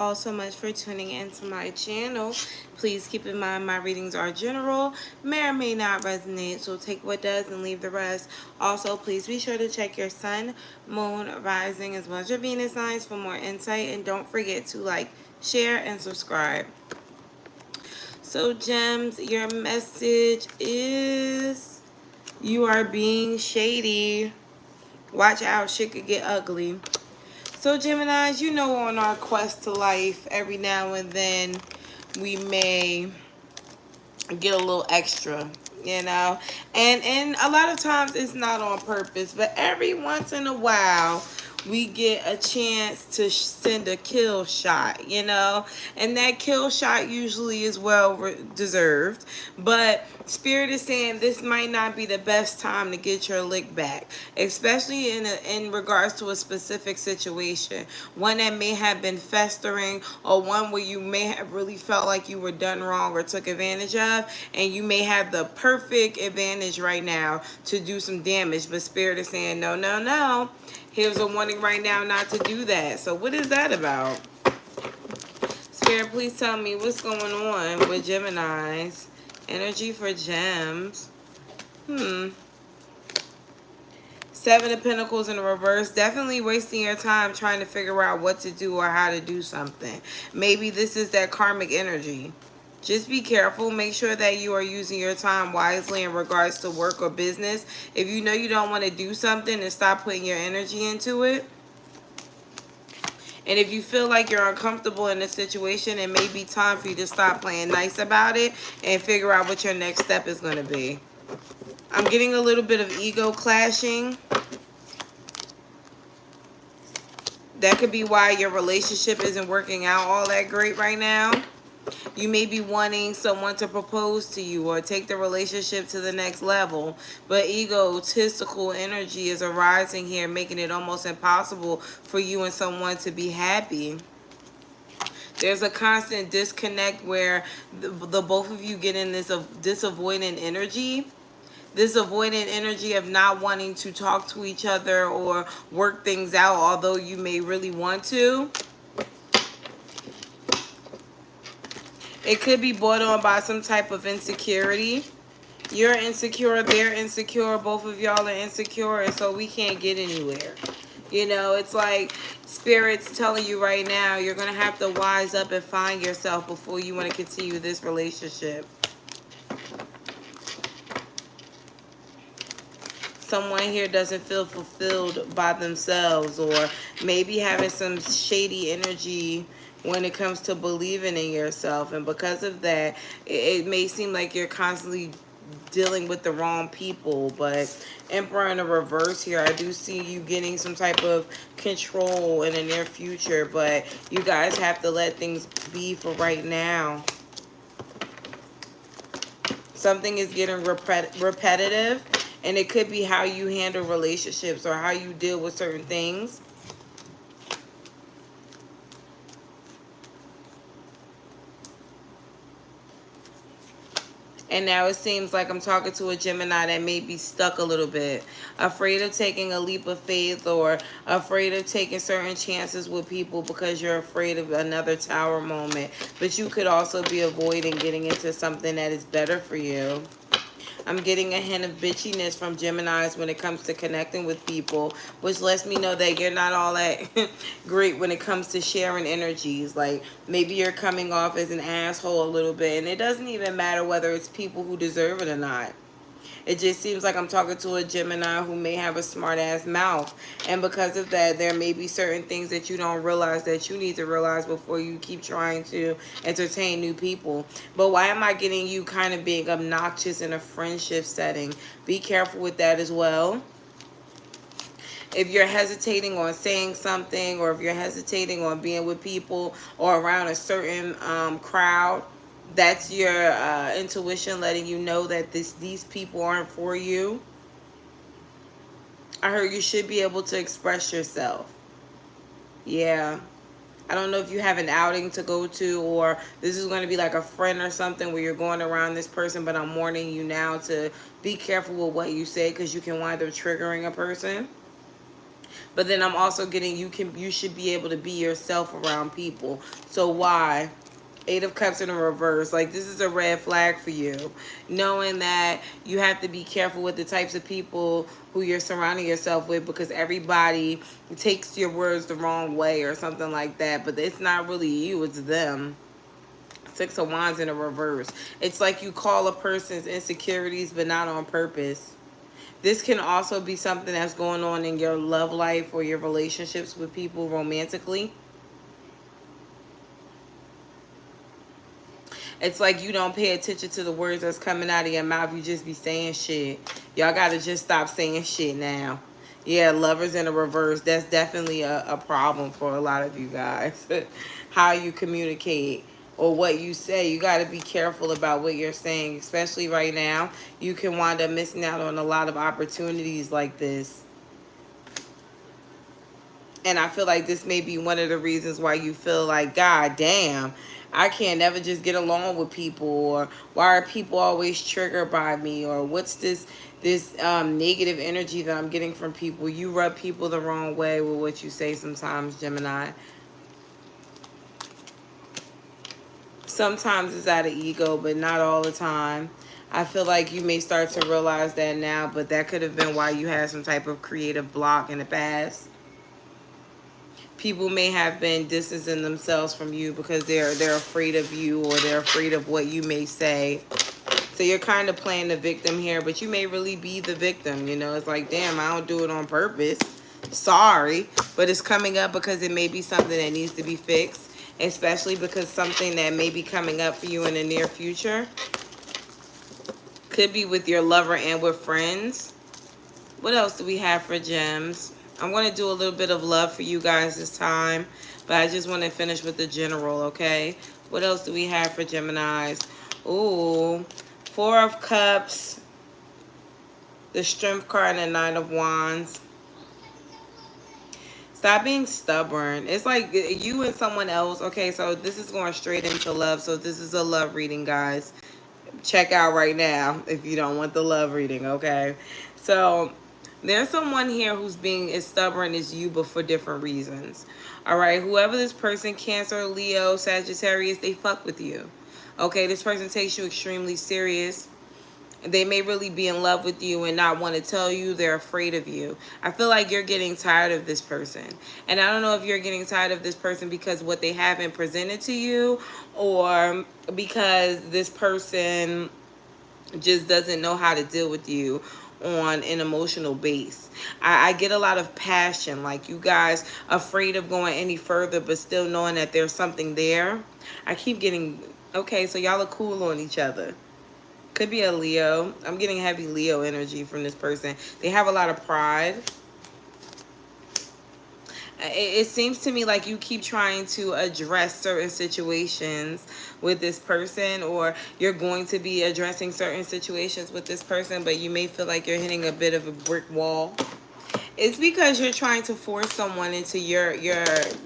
all so much for tuning into my channel. Please keep in mind my readings are general, may or may not resonate, so take what does and leave the rest. Also, please be sure to check your sun, moon, rising, as well as your Venus signs for more insight, and don't forget to like, share, and subscribe. So, gems, your message is you are being shady. Watch out, shit could get ugly. So Geminis, you know, on our quest to life, every now and then we may get a little extra, you know, and a lot of times it's not on purpose, but every once in a while we get a chance to send a kill shot, you know, and that kill shot usually is well deserved. But spirit is saying this might not be the best time to get your lick back, especially in regards to a specific situation, one that may have been festering, or one where you may have really felt like you were done wrong or took advantage of, and you may have the perfect advantage right now to do some damage. But spirit is saying no, no, no. Here's a warning right now not to do that. So what is that about? Spirit, please tell me what's going on with Geminis. Energy for gems. Seven of Pentacles in the reverse. Definitely wasting your time trying to figure out what to do or how to do something. Maybe this is that karmic energy. Just be careful. Make sure that you are using your time wisely in regards to work or business. If you know you don't want to do something, then stop putting your energy into it. And if you feel like you're uncomfortable in a situation, it may be time for you to stop playing nice about it and figure out what your next step is going to be. I'm getting a little bit of ego clashing. That could be why your relationship isn't working out all that great right now. You may be wanting someone to propose to you or take the relationship to the next level, but egotistical energy is arising here, making it almost impossible for you and someone to be happy. There's a constant disconnect where the both of you get in this avoidant energy. This avoidant energy of not wanting to talk to each other or work things out, although you may really want to. It could be brought on by some type of insecurity. You're insecure, they're insecure, both of y'all are insecure, and so we can't get anywhere. You know, it's like Spirit's telling you right now, you're going to have to wise up and find yourself before you want to continue this relationship. Someone here doesn't feel fulfilled by themselves, or maybe having some shady energy when it comes to believing in yourself. And because of that, it may seem like you're constantly dealing with the wrong people. But Emperor in a reverse here, I do see you getting some type of control in the near future, but you guys have to let things be for right now. Something is getting repetitive, and it could be how you handle relationships or how you deal with certain things. And now it seems like I'm talking to a Gemini that may be stuck a little bit, afraid of taking a leap of faith, or afraid of taking certain chances with people because you're afraid of another tower moment. But you could also be avoiding getting into something that is better for you. I'm getting a hint of bitchiness from Geminis when it comes to connecting with people, which lets me know that you're not all that great when it comes to sharing energies. Like, maybe you're coming off as an asshole a little bit, and it doesn't even matter whether it's people who deserve it or not. It just seems like I'm talking to a Gemini who may have a smart-ass mouth. And because of that, there may be certain things that you don't realize that you need to realize before you keep trying to entertain new people. But why am I getting you kind of being obnoxious in a friendship setting? Be careful with that as well. If you're hesitating on saying something, or if you're hesitating on being with people or around a certain crowd, that's your intuition letting you know that these people aren't for you. I heard you should be able to express yourself. Yeah. I don't know if you have an outing to go to, or this is going to be like a friend or something where you're going around this person, but I'm warning you now to be careful with what you say, because you can wind up triggering a person. But then I'm also getting you should be able to be yourself around people. So why? Eight of Cups in the reverse. Like, this is a red flag for you. Knowing that you have to be careful with the types of people who you're surrounding yourself with, because everybody takes your words the wrong way or something like that. But it's not really you, it's them. Six of Wands in a reverse. It's like you call a person's insecurities, but not on purpose. This can also be something that's going on in your love life or your relationships with people romantically. It's like you don't pay attention to the words that's coming out of your mouth. You just be saying shit. Y'all got to just stop saying shit now. Yeah, lovers in a reverse. That's definitely a problem for a lot of you guys. How you communicate or what you say. You got to be careful about what you're saying, especially right now. You can wind up missing out on a lot of opportunities like this. And I feel like this may be one of the reasons why you feel like, God damn, I can't never just get along with people, or why are people always triggered by me, or what's this negative energy that I'm getting from people. You rub people the wrong way with what you say sometimes, Gemini. Sometimes it's out of ego, but not all the time. I feel like you may start to realize that now, but that could have been why you had some type of creative block in the past. People may have been distancing themselves from you because they're afraid of you, or they're afraid of what you may say. So you're kind of playing the victim here, but you may really be the victim. You know, it's like, damn, I don't do it on purpose. Sorry. But it's coming up because it may be something that needs to be fixed, especially because something that may be coming up for you in the near future could be with your lover and with friends. What else do we have for gems? I'm going to do a little bit of love for you guys this time, but I just want to finish with the general, okay? What else do we have for Geminis? Ooh, Four of Cups, the Strength card, and the Nine of Wands. Stop being stubborn. It's like you and someone else. Okay, so this is going straight into love. So this is a love reading, guys. Check out right now if you don't want the love reading, okay? So there's someone here who's being as stubborn as you, but for different reasons. All right, whoever this person, Cancer, Leo, Sagittarius, they fuck with you. Okay, this person takes you extremely serious. They may really be in love with you and not want to tell you. They're afraid of you. I feel like you're getting tired of this person. And I don't know if you're getting tired of this person because what they haven't presented to you, or because this person just doesn't know how to deal with you on an emotional base. I get a lot of passion, like you guys afraid of going any further, but still knowing that there's something there. I keep getting, okay, so y'all are cool on each other. Could be a Leo. I'm getting heavy Leo energy from this person. They have a lot of pride. It seems to me like you keep trying to address certain situations with this person, or you're going to be addressing certain situations with this person, but you may feel like you're hitting a bit of a brick wall. It's because you're trying to force someone into your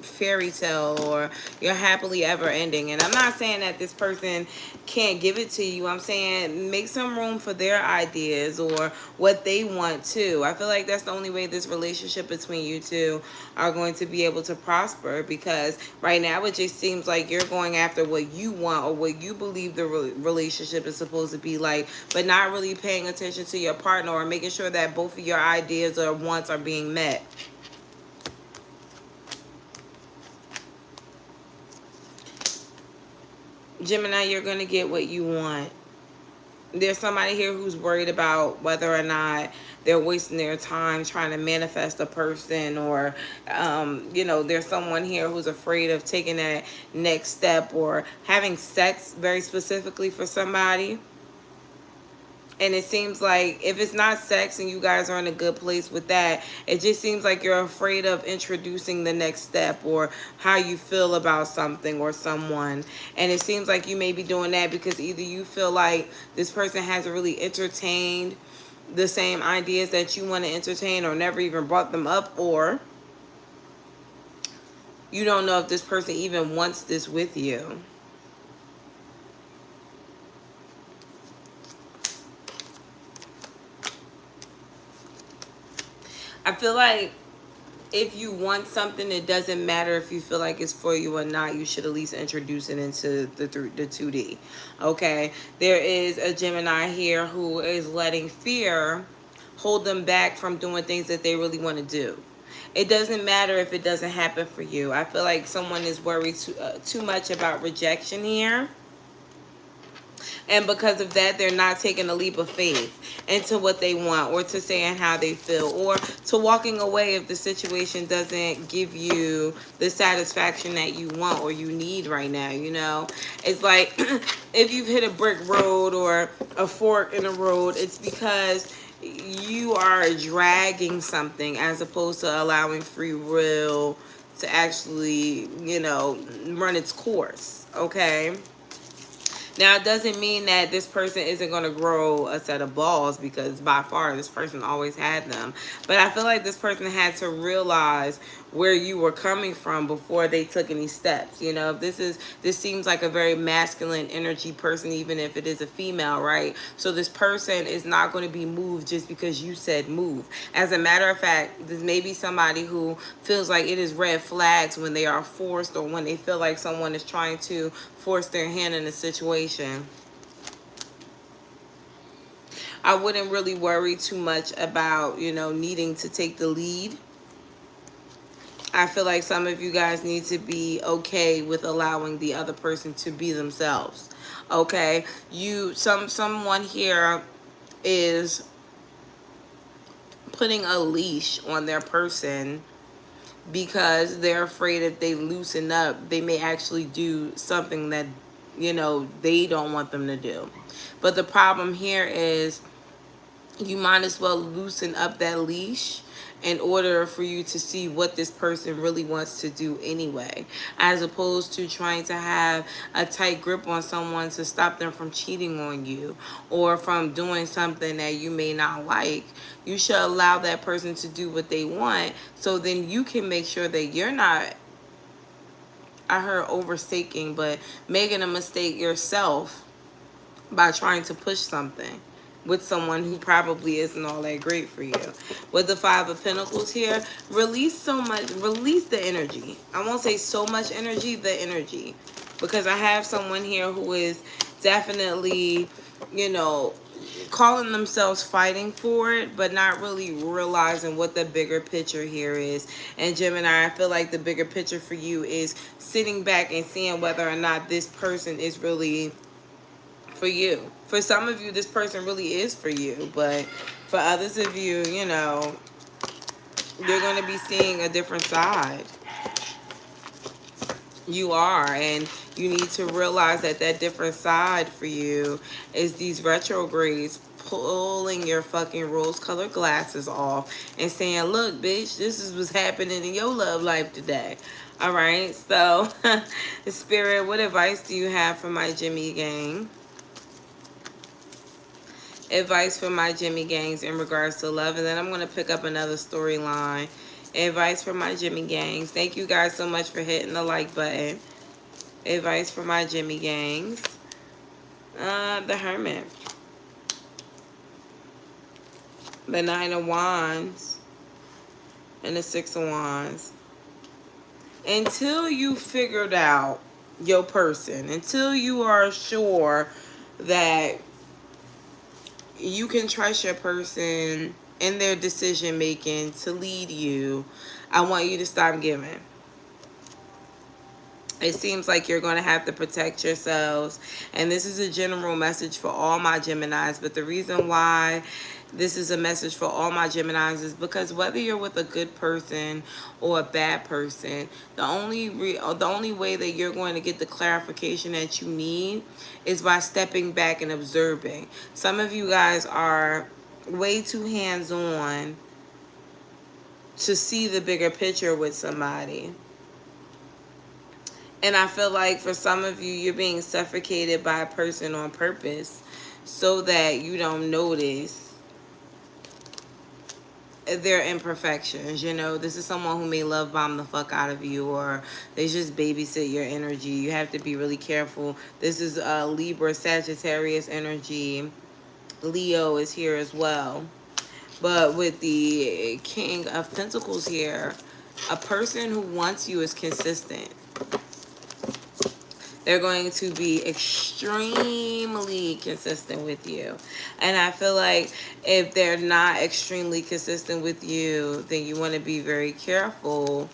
fairy tale or your happily ever ending. And I'm not saying that this person can't give it to you. I'm saying make some room for their ideas or what they want too. I feel like that's the only way this relationship between you two are going to be able to prosper, because right now it just seems like you're going after what you want or what you believe the relationship is supposed to be like, but not really paying attention to your partner or making sure that both of your ideas or wants are being met. Gemini, you're going to get what you want. There's somebody here who's worried about whether or not they're wasting their time trying to manifest a person, or you know, there's someone here who's afraid of taking that next step or having sex very specifically for somebody. And it seems like if it's not sex and you guys are in a good place with that, it just seems like you're afraid of introducing the next step or how you feel about something or someone. And it seems like you may be doing that because either you feel like this person hasn't really entertained the same ideas that you want to entertain or never even brought them up, or you don't know if this person even wants this with you. I feel like if you want something, it doesn't matter if you feel like it's for you or not. You should at least introduce it into the 2D. Okay, there is a Gemini here who is letting fear hold them back from doing things that they really want to do. It doesn't matter if it doesn't happen for you. I feel like someone is worried too much about rejection here. And because of that, they're not taking a leap of faith into what they want, or to saying how they feel, or to walking away if the situation doesn't give you the satisfaction that you want or you need right now. You know, it's like if you've hit a brick road or a fork in the road, it's because you are dragging something as opposed to allowing free will to actually, you know, run its course. Okay. Now, it doesn't mean that this person isn't going to grow a set of balls, because by far this person always had them. But I feel like this person had to realize where you were coming from before they took any steps. You know, this seems like a very masculine energy person, even if it is a female, right? So this person is not going to be moved just because you said move. As a matter of fact, this may be somebody who feels like it is red flags when they are forced, or when they feel like someone is trying to force their hand in a situation. I wouldn't really worry too much about, you know, needing to take the lead. I feel like some of you guys need to be okay with allowing the other person to be themselves. Okay? Someone here is putting a leash on their person because they're afraid if they loosen up, they may actually do something that, you know, they don't want them to do. But the problem here is you might as well loosen up that leash in order for you to see what this person really wants to do anyway, as opposed to trying to have a tight grip on someone to stop them from cheating on you or from doing something that you may not like. You should allow that person to do what they want, so then you can make sure that you're not, I heard overstaking, but making a mistake yourself by trying to push something with someone who probably isn't all that great for you. With the Five of Pentacles here, release the energy. I won't say so much energy, the energy. Because I have someone here who is definitely, you know, calling themselves fighting for it, but not really realizing what the bigger picture here is. And Gemini, I feel like the bigger picture for you is sitting back and seeing whether or not this person is really for you. For some of you, this person really is for you, but for others of you, you know, you're going to be seeing a different side. You are, and you need to realize that that different side for you is these retrogrades pulling your fucking rose-colored glasses off and saying, look, bitch, this is what's happening in your love life today. All right, so Spirit, what advice do you have for my Jimmy gang? Advice for my Jimmy gangs in regards to love, and then I'm going to pick up another storyline. Advice for my Jimmy gangs. Thank you guys so much for hitting the like button. Advice for my Jimmy gangs. The Hermit. The Nine of Wands. And the Six of Wands. Until you figured out your person, until you are sure that you can trust your person in their decision making to lead you, I want you to stop giving. It seems like you're going to have to protect yourselves. And this is a general message for all my Geminis. But the reason why this is a message for all my Geminis is because whether you're with a good person or a bad person, the only way that you're going to get the clarification that you need is by stepping back and observing. Some of you guys are way too hands-on to see the bigger picture with somebody. And I feel like for some of you, you're being suffocated by a person on purpose so that you don't notice their imperfections. You know, this is someone who may love bomb the fuck out of you, or they just babysit your energy. You have to be really careful. This is a Libra, Sagittarius energy. Leo is here as well. But with the King of Pentacles here, A person who wants you is consistent. They're going to be extremely consistent with you. And I feel like if they're not extremely consistent with you, then you want to be very careful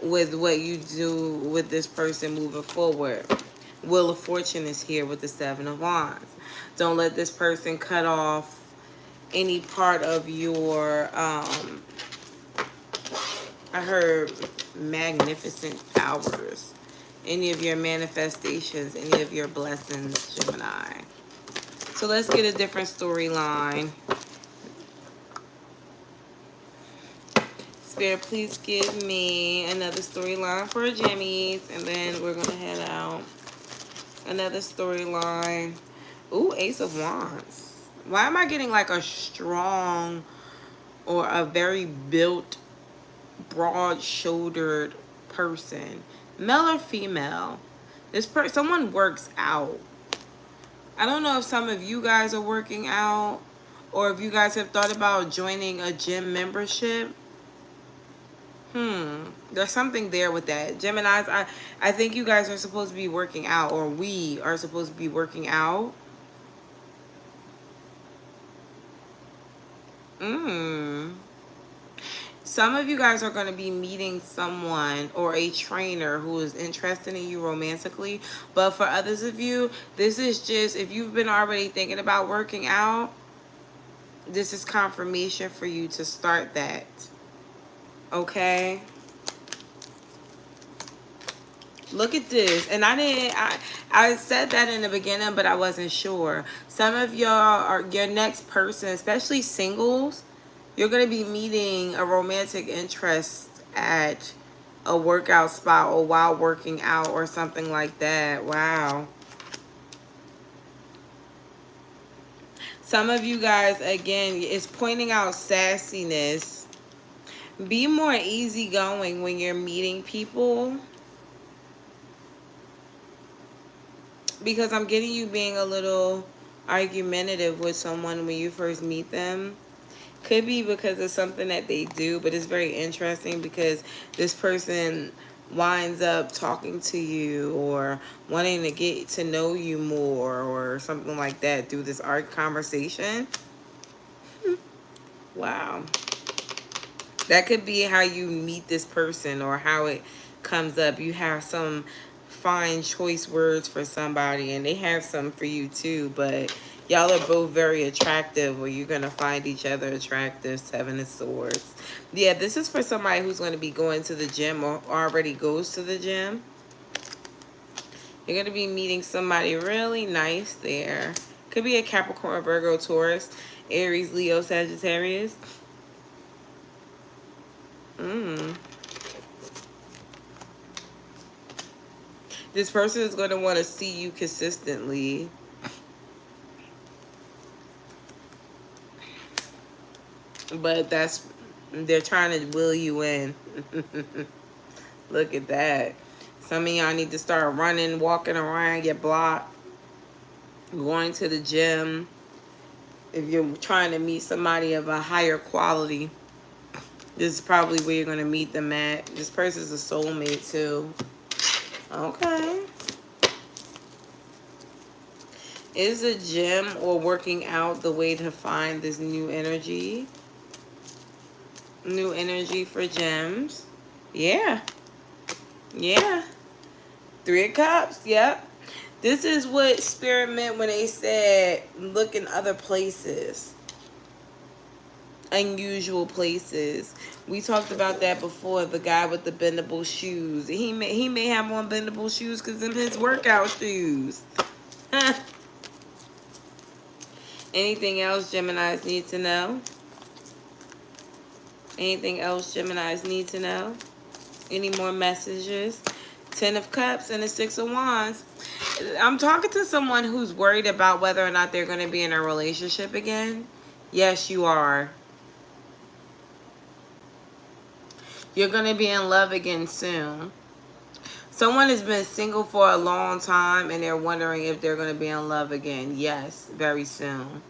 with what you do with this person moving forward. Wheel of Fortune is here with the Seven of Wands. Don't let this person cut off any part of your, I heard magnificent powers. Any of your manifestations, any of your blessings, Gemini. So let's get a different storyline. Spirit, please give me another storyline for Jimmy's, and then we're going to head out. Another storyline. Ooh, Ace of Wands. Why am I getting like a strong or a very built, broad-shouldered person? Male or female? Someone works out. I don't know if some of you guys are working out or if you guys have thought about joining a gym membership. There's something there with that. Geminis, I think you guys are supposed to be working out, or we are supposed to be working out. Some of you guys are going to be meeting someone or a trainer who is interested in you romantically. But for others of you, this is just, if you've been already thinking about working out, this is confirmation for you to start that. Okay? Look at this. And I said that in the beginning, but I wasn't sure. Some of y'all are your next person, especially singles. You're going to be meeting a romantic interest at a workout spot or while working out or something like that. Wow. Some of you guys, again, it's pointing out sassiness. Be more easygoing when you're meeting people. Because I'm getting you being a little argumentative with someone when you first meet them. Could be because of something that they do, but it's very interesting because this person winds up talking to you or wanting to get to know you more or something like that through this art conversation. Wow. That could be how you meet this person or how it comes up. You have some fine choice words for somebody and they have some for you too, but y'all are both very attractive, or you're going to find each other attractive. Seven of Swords. Yeah, this is for somebody who's going to be going to the gym or already goes to the gym. You're going to be meeting somebody really nice there. Could be a Capricorn, Virgo, Taurus, Aries, Leo, Sagittarius. This person is going to want to see you consistently. But they're trying to will you in. Look at that. Some of y'all need to start running, walking around your block, going to the gym. If you're trying to meet somebody of a higher quality, this is probably where you're going to meet them at. This person's a soulmate too. Okay. Is a gym or working out the way to find this new energy? New energy for gems. Yeah. Yeah. Three of Cups. Yep. This is what Spirit meant when they said look in other places. Unusual places. We talked about that before. The guy with the bendable shoes. He may have on bendable shoes because of his workout shoes. Anything else Geminis need to know? Anything else Geminis need to know? Any more messages? 10 of Cups and the 6 of Wands. I'm talking to someone who's worried about whether or not they're going to be in a relationship again. Yes, you are. You're going to be in love again soon. Someone has been single for a long time and they're wondering if they're going to be in love again. Yes, very soon.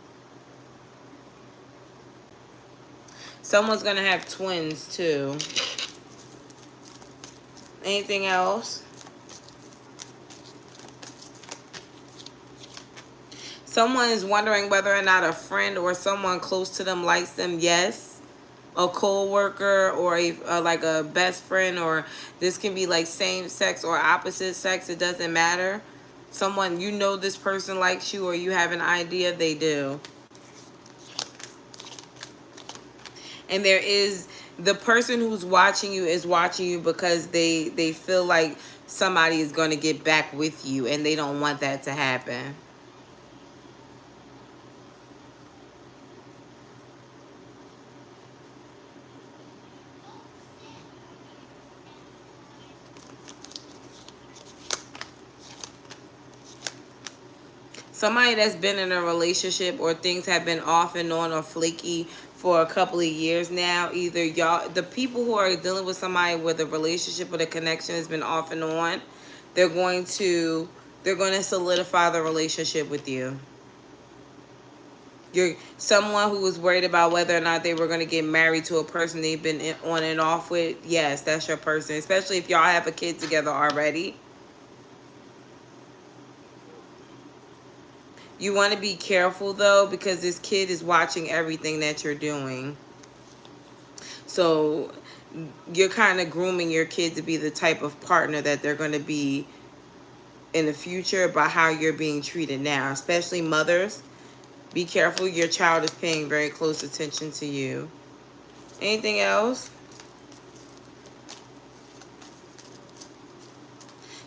Someone's going to have twins too. Anything else? Someone is wondering whether or not a friend or someone close to them likes them. Yes. A co-worker or like a best friend, or this can be like same sex or opposite sex. It doesn't matter. Someone, you know, this person likes you, or you have an idea they do. And there is the person who's watching you is watching you because they feel like somebody is going to get back with you, and they don't want that to happen. Somebody that's been in a relationship, or things have been off and on or flaky for a couple of years now. Either y'all, the people who are dealing with somebody with a relationship or the connection has been off and on, they're going to solidify the relationship with you. You're someone who was worried about whether or not they were going to get married to a person they've been on and off with. Yes, that's your person, especially if y'all have a kid together already. You want to be careful, though, because this kid is watching everything that you're doing. So you're kind of grooming your kid to be the type of partner that they're going to be in the future by how you're being treated now. Especially mothers. Be careful. Your child is paying very close attention to you. Anything else?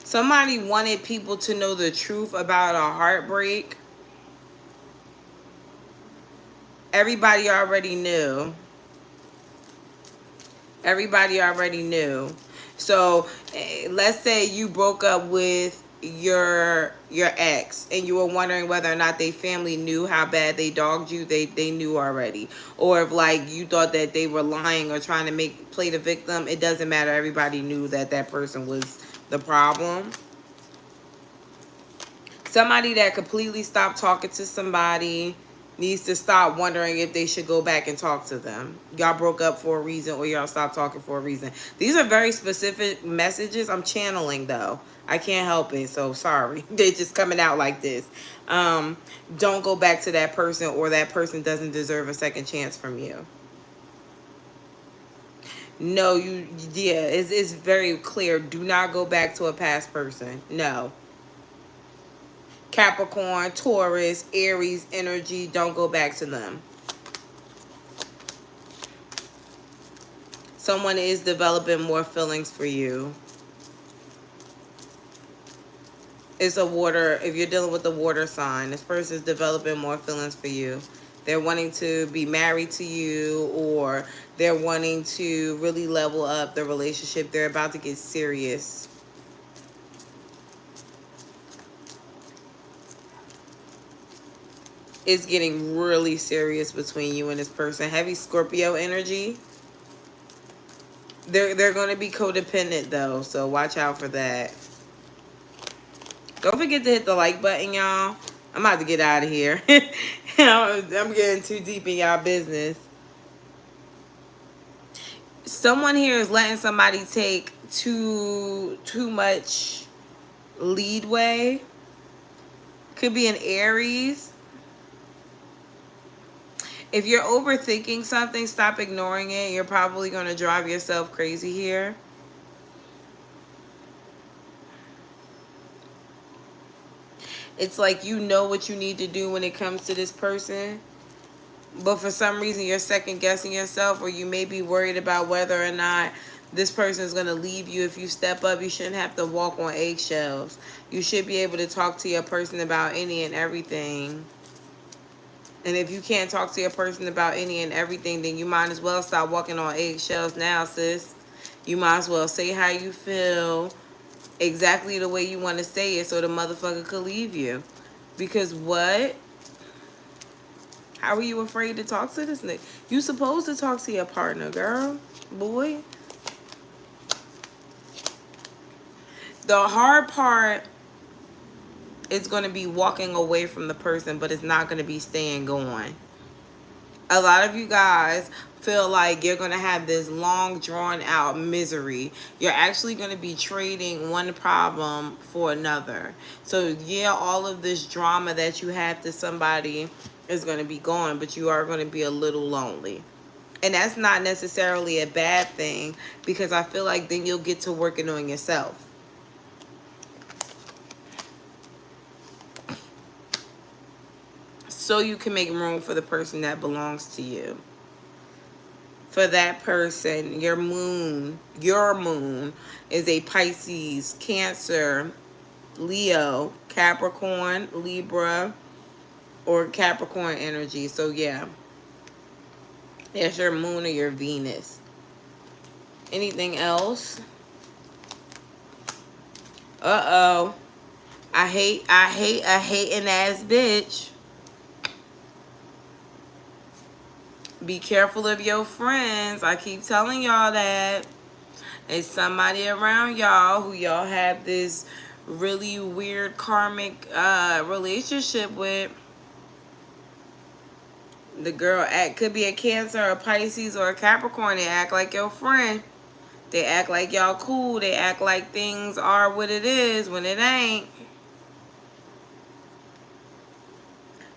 Somebody wanted people to know the truth about a heartbreak. Everybody already knew. Everybody already knew. So let's say you broke up with your ex, and you were wondering whether or not they family knew how bad they dogged you. They knew already. Or if like you thought that they were lying or trying to play the victim, it doesn't matter. Everybody knew that that person was the problem. Somebody that completely stopped talking to somebody needs to stop wondering if they should go back and talk to them. Y'all broke up for a reason, or y'all stopped talking for a reason. These are very specific messages I'm channeling, though. I can't help it, so sorry. They're just coming out like this. Don't go back to that person, or that person doesn't deserve a second chance from you. No, yeah, it's very clear. Do not go back to a past person. No. Capricorn, Taurus, Aries energy, don't go back to them. Someone is developing more feelings for you. It's a water, if you're dealing with a water sign, this person is developing more feelings for you. They're wanting to be married to you, or they're wanting to really level up the relationship. They're about to get serious. It's getting really serious between you and this person. Heavy Scorpio energy. They're going to be codependent, though, so watch out for that. Don't forget to hit the like button, y'all. I'm about to get out of here. I'm getting too deep in y'all business. Someone here is letting somebody take too much leadway. Could be an Aries. If you're overthinking something, stop ignoring it. You're probably going to drive yourself crazy here. It's like you know what you need to do when it comes to this person, but for some reason you're second guessing yourself, or you may be worried about whether or not this person is going to leave you if you step up. You shouldn't have to walk on eggshells. You should be able to talk to your person about any and everything. And if you can't talk to your person about any and everything, then you might as well stop walking on eggshells now, sis. You might as well say how you feel exactly the way you want to say it, so the motherfucker could leave you. Because what? How are you afraid to talk to this nigga? You supposed to talk to your partner, girl. Boy. The hard part is going to be walking away from the person, but it's not going to be staying going. A lot of you guys feel like you're going to have this long drawn out misery. You're actually going to be trading one problem for another. So yeah, all of this drama that you have to somebody is going to be gone, but you are going to be a little lonely. And that's not necessarily a bad thing, because I feel like then you'll get to working on yourself. So you can make room for the person that belongs to you. For that person, your moon is a Pisces, Cancer, Leo, Capricorn, Libra, or Capricorn energy. So yeah, there's your moon or your Venus. Anything else? Uh-oh. I hate a hating ass bitch. Be careful of your friends. I keep telling y'all that. It's somebody around y'all who y'all have this really weird karmic relationship with. The girl could be a Cancer, a Pisces, or a Capricorn. They act like your friend. They act like y'all cool. They act like things are what it is when it ain't.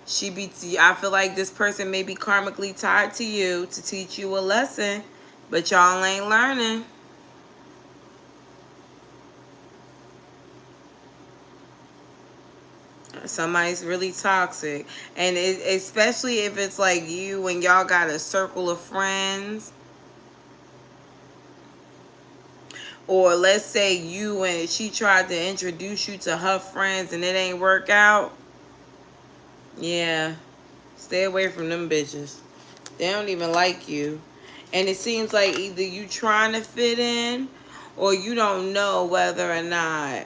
I feel like this person may be karmically tied to you to teach you a lesson, but y'all ain't learning. Somebody's really toxic. And especially if it's like you and y'all got a circle of friends. Or let's say you and she tried to introduce you to her friends and it ain't work out. Yeah. Stay away from them bitches. They don't even like you. And it seems like either you trying to fit in or you don't know whether or not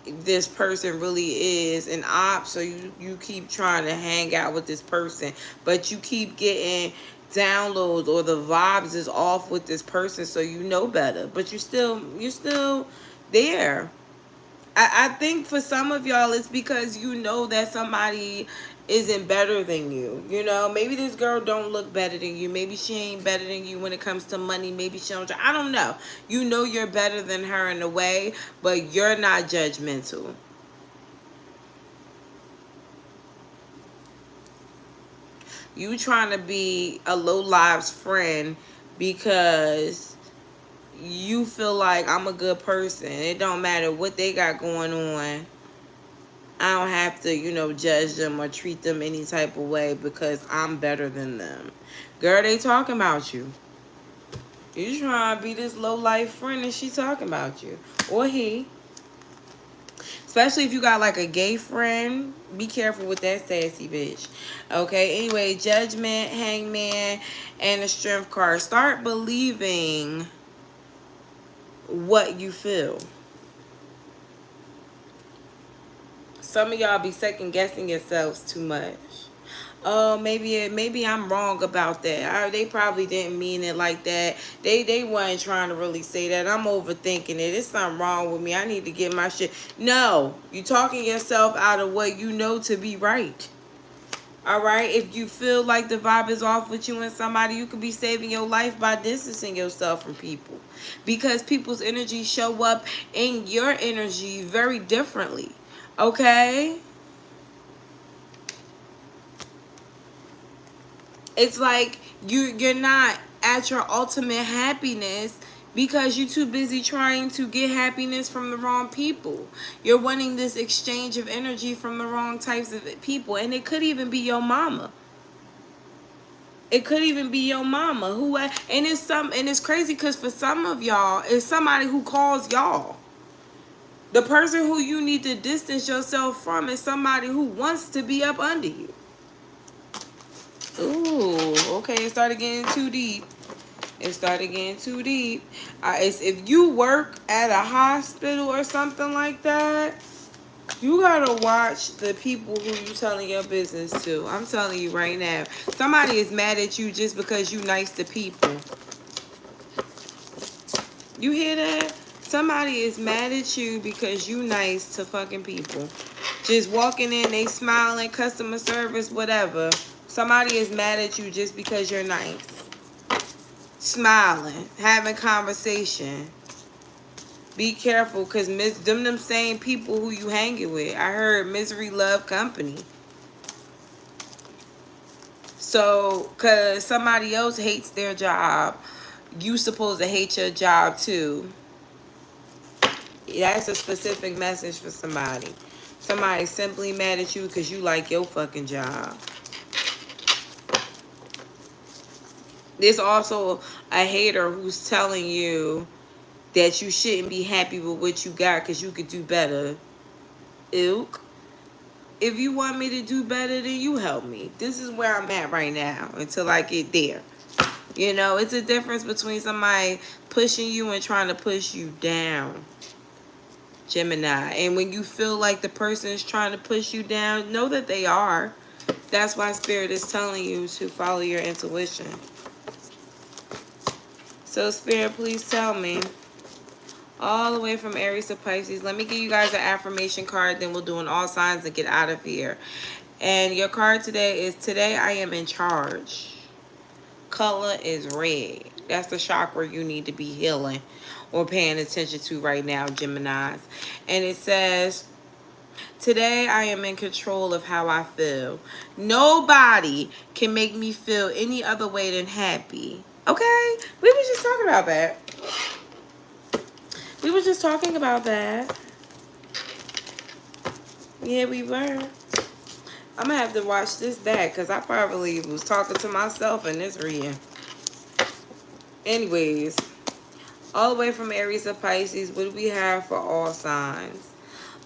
this person really is an op. So you keep trying to hang out with this person, but you keep getting downloads or the vibes is off with this person, so you know better, but you're still there. I think for some of y'all it's because you know that somebody isn't better than you. You know, maybe this girl don't look better than you. Maybe she ain't better than you when it comes to money. Maybe she don't. I don't know. You know you're better than her in a way, but you're not judgmental. You trying to be a low lives friend because you feel like I'm a good person. It don't matter what they got going on. I don't have to, you know, judge them or treat them any type of way because I'm better than them. Girl, they talking about you. You trying to be this low life friend and she talking about you. Or he. Especially if you got like a gay friend. Be careful with that sassy bitch. Okay, anyway, Judgment, Hangman, and the Strength card. Start believing what you feel. Some of y'all be second guessing yourselves too much. Oh, maybe I'm wrong about that. They probably didn't mean it like that. They weren't trying to really say that. I'm overthinking it. There's something wrong with me. I need to get my shit. No, you talking yourself out of what you know to be right. All right, if you feel like the vibe is off with you and somebody, you could be saving your life by distancing yourself from people, because people's energy show up in your energy very differently. Okay? It's like you're not at your ultimate happiness because you're too busy trying to get happiness from the wrong people. You're wanting this exchange of energy from the wrong types of people. And it could even be your mama. It could even be your mama and it's crazy because for some of y'all, it's somebody who calls y'all. The person who you need to distance yourself from is somebody who wants to be up under you. Ooh, okay, it started getting too deep. It's if you work at a hospital or something like that, you gotta watch the people who you telling your business to. I'm telling you right now. Somebody is mad at you just because you nice to people. You hear that? Somebody is mad at you because you nice to fucking people. Just walking in, they smiling, customer service, whatever. Somebody is mad at you just because you're nice. Smiling, having conversation. Be careful, because them same people who you hanging with. I heard misery love company. So, because somebody else hates their job, you supposed to hate your job too. That's a specific message for somebody. Somebody's simply mad at you because you like your fucking job. There's also a hater who's telling you that you shouldn't be happy with what you got because you could do better. Ilk. If you want me to do better, then you help me. This is where I'm at right now until I get there. You know, it's a difference between somebody pushing you and trying to push you down. Gemini. And when you feel like the person is trying to push you down, know that they are. That's why Spirit is telling you to follow your intuition. So Spirit, please tell me. All the way from Aries to Pisces. Let me give you guys an affirmation card. Then we'll do an all signs and get out of here. And your card today is, today I am in charge. Color is red. That's the chakra you need to be healing or paying attention to right now, Geminis. And it says, today I am in control of how I feel. Nobody can make me feel any other way than happy. Okay? We were just talking about that. We were just talking about that. Yeah, we were. I'm going to have to watch this back because I probably was talking to myself in this reading. Anyways, all the way from Aries to Pisces, what do we have for all signs?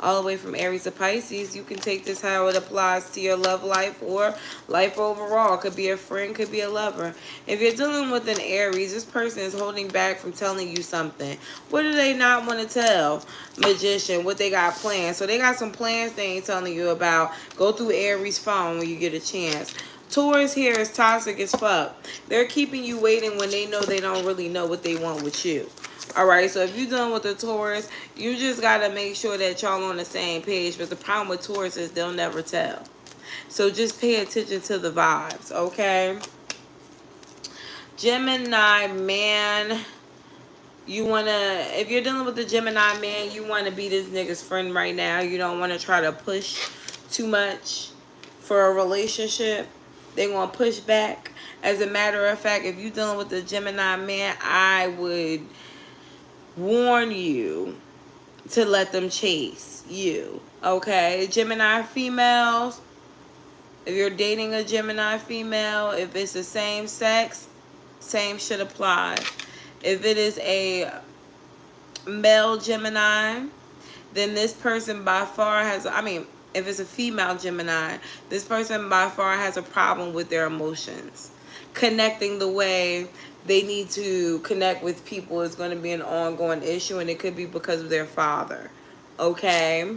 All the way from Aries to Pisces, you can take this how it applies to your love life or life overall. Could be a friend, could be a lover. If you're dealing with an Aries, this person is holding back from telling you something. What do they not want to tell? Magician, what they got planned. So they got some plans they ain't telling you about. Go through Aries' phone when you get a chance. Taurus here is toxic as fuck. They're keeping you waiting when they know they don't really know what they want with you. Alright, so if you're dealing with a Taurus, you just got to make sure that y'all on the same page. But the problem with Taurus is they'll never tell. So just pay attention to the vibes, okay? Gemini man, you want to, if you're dealing with the Gemini man, you want to be this nigga's friend right now. You don't want to try to push too much for a relationship. They want to push back. As a matter of fact, if you're dealing with the Gemini man, I would warn you to let them chase you, okay? Gemini females, if you're dating a Gemini female, if it's the same sex, same shit applies. If it is a male Gemini, then this person by far has, if it's a female Gemini, this person by far has a problem with their emotions. Connecting the way they need to connect with people is going to be an ongoing issue, and it could be because of their father, okay?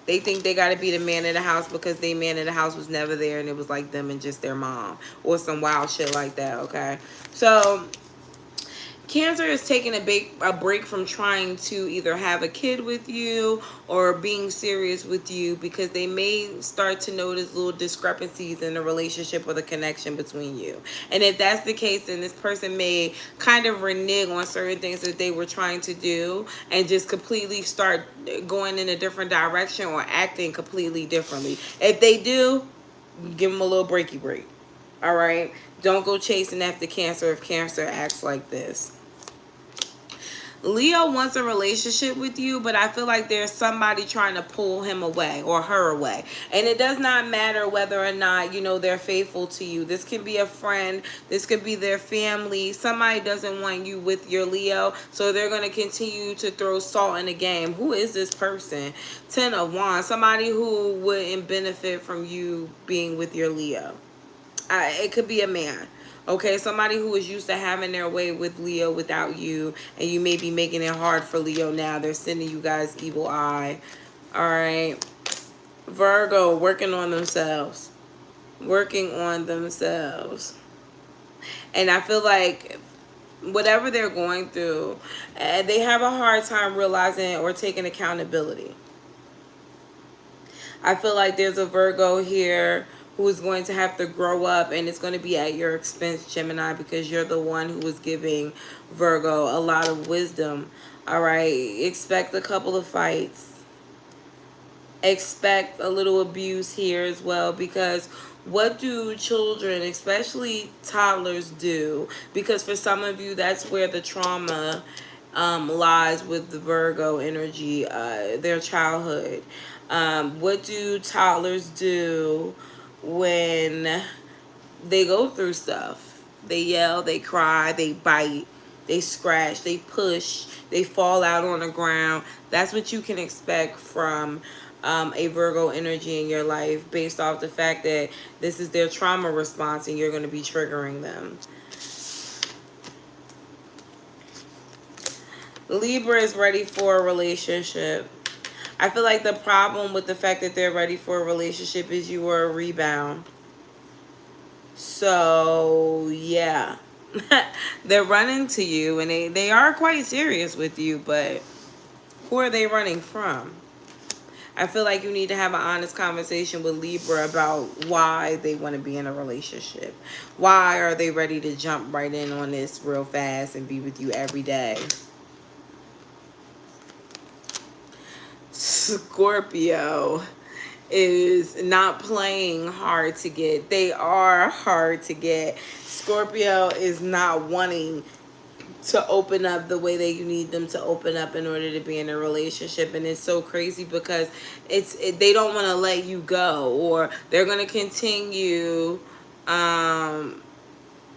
They think they got to be the man of the house because their man of the house was never there, and it was like them and just their mom, or some wild shit like that, okay? So Cancer is taking a break from trying to either have a kid with you or being serious with you, because they may start to notice little discrepancies in the relationship or the connection between you. And if that's the case, then this person may kind of renege on certain things that they were trying to do and just completely start going in a different direction or acting completely differently. If they do, give them a little breaky break. All right? Don't go chasing after Cancer if Cancer acts like this. Leo wants a relationship with you, but I feel like there's somebody trying to pull him away or her away. And it does not matter whether or not, you know, they're faithful to you. This can be a friend. This could be their family. Somebody doesn't want you with your Leo, so they're going to continue to throw salt in the game. Who is this person? 10 of Wands. Somebody who wouldn't benefit from you being with your Leo. It could be a man. Okay, somebody who is used to having their way with Leo without you, and you may be making it hard for Leo now. They're sending you guys evil eye. All right. Virgo, working on themselves. Working on themselves. And I feel like whatever they're going through, they have a hard time realizing or taking accountability. I feel like there's a Virgo here who is going to have to grow up, and it's going to be at your expense, Gemini, because you're the one who is giving Virgo a lot of wisdom. All right, expect a couple of fights. Expect a little abuse here as well, because what do children, especially toddlers, do? Because for some of you, that's where the trauma lies with the Virgo energy, their childhood. What do toddlers do when they go through stuff? They yell, they cry, they bite, they scratch, they push, they fall out on the ground. That's what you can expect from a Virgo energy in your life, based off the fact that this is their trauma response and you're going to be triggering them. Libra is ready for a relationship. I feel like the problem with the fact that they're ready for a relationship is you were a rebound. So, yeah. They're running to you, and they are quite serious with you, but who are they running from? I feel like you need to have an honest conversation with Libra about why they want to be in a relationship. Why are they ready to jump right in on this real fast and be with you every day? Scorpio is not playing hard to get. They are hard to get. Scorpio is not wanting to open up the way that you need them to open up in order to be in a relationship. And it's so crazy because they don't want to let you go, or they're going to continue to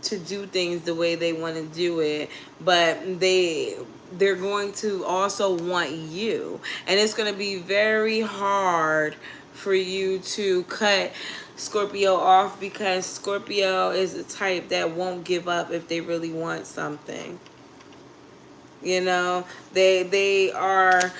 do things the way they want to do it, but they're going to also want you, and it's going to be very hard for you to cut Scorpio off, because Scorpio is the type that won't give up if they really want something. You know, they are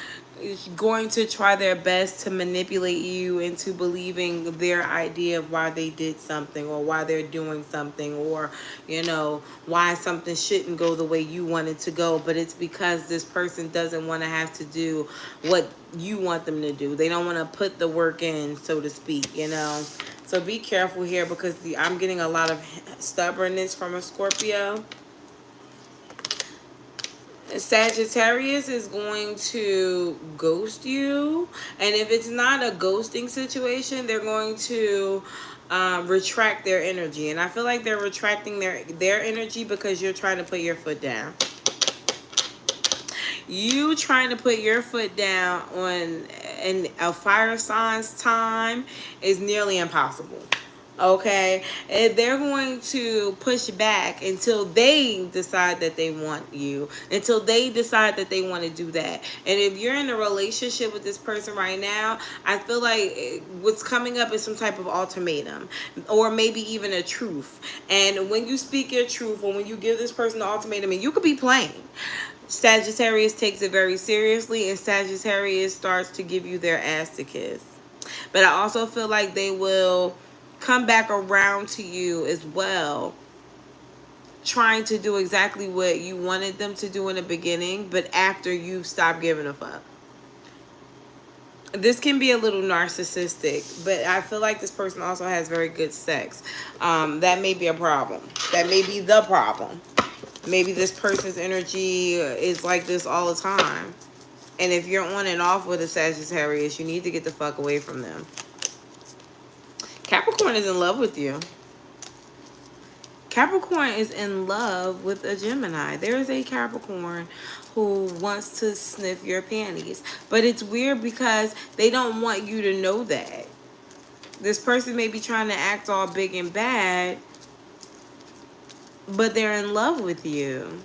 going to try their best to manipulate you into believing their idea of why they did something, or why they're doing something, or, you know, why something shouldn't go the way you want it to go. But it's because this person doesn't want to have to do what you want them to do. They don't want to put the work in, so to speak, you know. So be careful here, because I'm getting a lot of stubbornness from a Scorpio. Sagittarius is going to ghost you, and if it's not a ghosting situation, they're going to retract their energy. And I feel like they're retracting their energy because you're trying to put your foot down. You trying to put your foot down on a fire sign's time is nearly impossible. Okay, and they're going to push back until they decide that they want you, until they decide that they want to do that. And if you're in a relationship with this person right now, I feel like what's coming up is some type of ultimatum, or maybe even a truth. And when you speak your truth, or when you give this person the ultimatum, and you could be playing, Sagittarius takes it very seriously, and Sagittarius starts to give you their ass to kiss. But I also feel like they will come back around to you as well, trying to do exactly what you wanted them to do in the beginning, but after you've stopped giving a fuck. This can be a little narcissistic, but I feel like this person also has very good sex. That may be a problem. That may be the problem. Maybe this person's energy is like this all the time. And if you're on and off with a Sagittarius, you need to get the fuck away from them. Capricorn is in love with you. Capricorn is in love with a Gemini. There is a Capricorn who wants to sniff your panties. But it's weird because they don't want you to know that. This person may be trying to act all big and bad, but they're in love with you.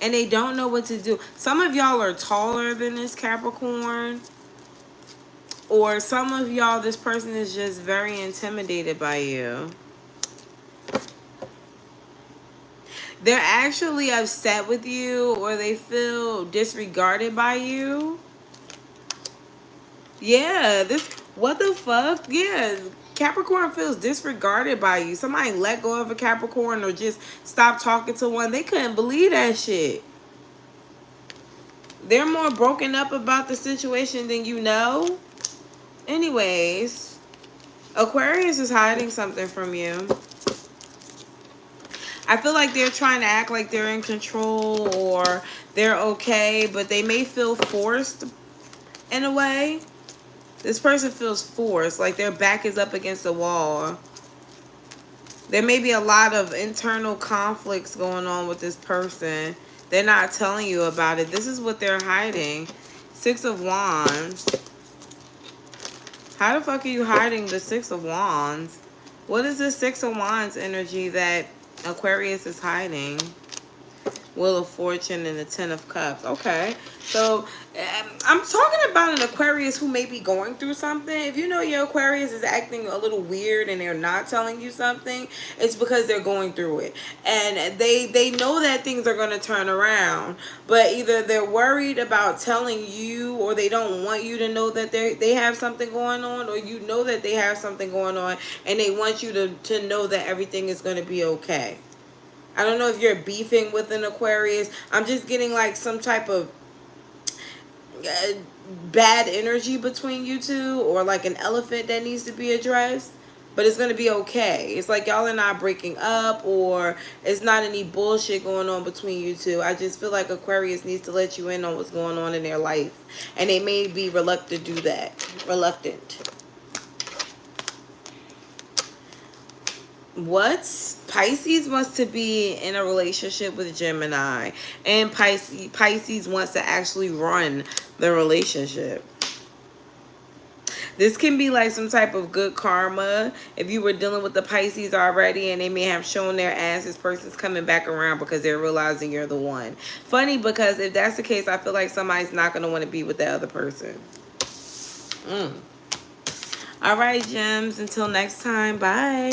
And they don't know what to do. Some of y'all are taller than this Capricorn. Or some of y'all, this person is just very intimidated by you. They're actually upset with you, or they feel disregarded by you. Yeah, what the fuck? Yeah, Capricorn feels disregarded by you. Somebody let go of a Capricorn or just stop talking to one. They couldn't believe that shit. They're more broken up about the situation than you know. Anyways, Aquarius is hiding something from you. I feel like they're trying to act like they're in control or they're okay, but they may feel forced in a way. This person feels forced, like their back is up against the wall. There may be a lot of internal conflicts going on with this person. They're not telling you about it. This is what they're hiding. 6 of Wands. How the fuck are you hiding the 6 of Wands? What is this 6 of Wands energy that Aquarius is hiding? Wheel of Fortune and the 10 of Cups. Okay. So, I'm talking about an Aquarius who may be going through something. If you know your Aquarius is acting a little weird and they're not telling you something, it's because they're going through it. And they know that things are going to turn around. But either they're worried about telling you, or they don't want you to know that they have something going on, or you know that they have something going on and they want you to know that everything is going to be okay. I don't know if you're beefing with an Aquarius. I'm just getting like some type of bad energy between you two, or like an elephant that needs to be addressed. But it's going to be okay. It's like y'all are not breaking up, or it's not any bullshit going on between you two. I just feel like Aquarius needs to let you in on what's going on in their life. And they may be reluctant to do that. Reluctant. Pisces wants to be in a relationship with Gemini, and Pisces wants to actually run the relationship. This can be like some type of good karma. If you were dealing with the Pisces already and they may have shown their ass, this person's coming back around because they're realizing you're the one. Funny, because if that's the case, I feel like somebody's not going to want to be with the other person. All right, gems. Until next time. Bye.